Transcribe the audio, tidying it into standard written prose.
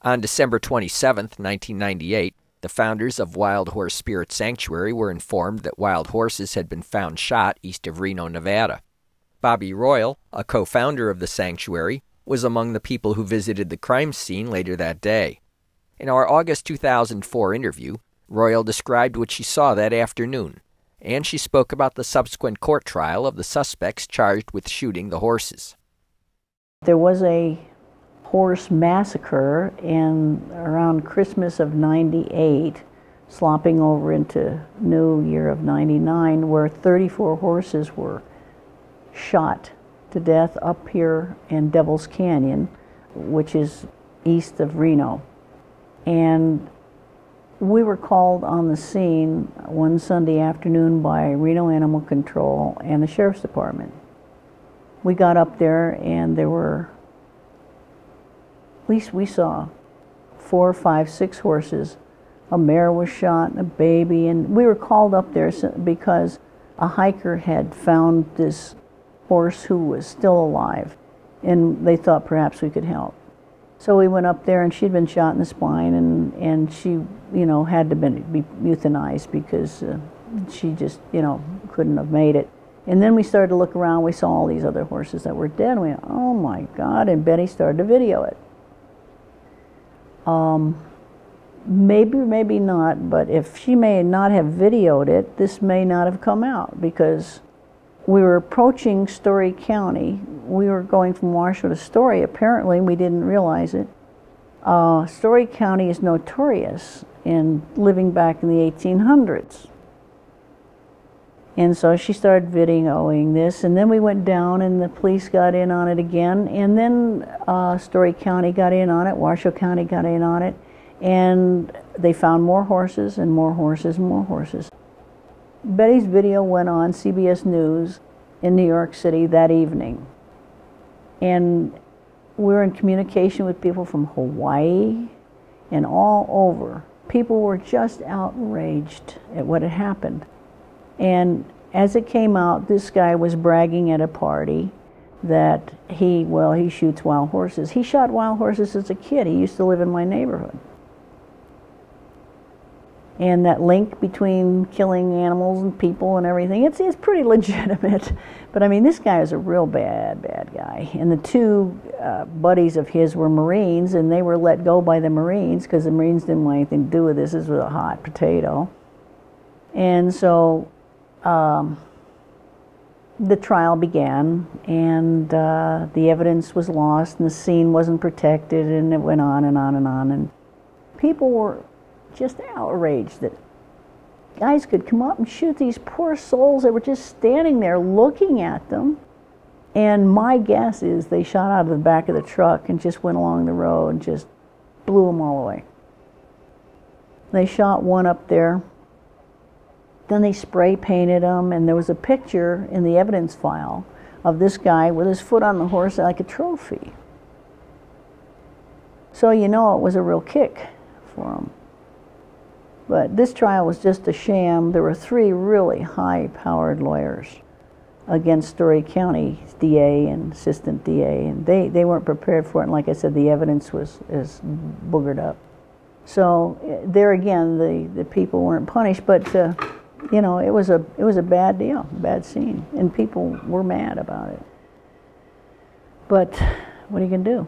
On December 27, 1998, the founders of Wild Horse Spirit Sanctuary were informed that wild horses had been found shot east of Reno, Nevada. Bobby Royal, a co-founder of the sanctuary, was among the people who visited the crime scene later that day. In our August 2004 interview, Royal described what she saw that afternoon, and she spoke about the subsequent court trial of the suspects charged with shooting the horses. There was a horse massacre around Christmas of '98, slopping over into New Year of '99, where 34 horses were shot to death up here in Devil's Canyon, which is east of Reno. And we were called on the scene one Sunday afternoon by Reno Animal Control and the Sheriff's Department. We got up there and there were, at least we saw 4, 5, 6 horses. A mare was shot and a baby, and we were called up there because a hiker had found this horse who was still alive, and they thought perhaps we could help. So we went up there, and she'd been shot in the spine, and she, had to be euthanized because she just, couldn't have made it. And then we started to look around. We saw all these other horses that were dead. And we went, oh my God! And Betty started to video it. Maybe, maybe not. But if she may not have videoed it, this may not have come out, because we were approaching Story County. We were going from Washoe to Story. Apparently, we didn't realize it. Story County is notorious in living back in the 1800s. And so she started videoing this, and then we went down and the police got in on it again, and then Story County got in on it, Washoe County got in on it, and they found more horses and more horses and more horses. Betty's video went on CBS News in New York City that evening. And we were in communication with people from Hawaii and all over. People were just outraged at what had happened. And as it came out, this guy was bragging at a party that he shoots wild horses. He shot wild horses as a kid. He used to live in my neighborhood. And that link between killing animals and people and everything, it's pretty legitimate. But I mean, this guy is a real bad guy. And the two buddies of his were Marines, and they were let go by the Marines because the Marines didn't want anything to do with this. This was a hot potato. And so the trial began, and the evidence was lost, and the scene wasn't protected, and it went on and on and on. And people were just outraged that guys could come up and shoot these poor souls that were just standing there looking at them. And my guess is they shot out of the back of the truck and just went along the road and just blew them all away. They shot one up there. Then they spray painted them, and there was a picture in the evidence file of this guy with his foot on the horse like a trophy. So it was a real kick for him. But this trial was just a sham. There were 3 really high-powered lawyers against Story County DA and assistant DA, and they weren't prepared for it. And like I said, the evidence is boogered up. So there again, the people weren't punished, but it was a bad deal, bad scene, and people were mad about it. But what are you gonna do?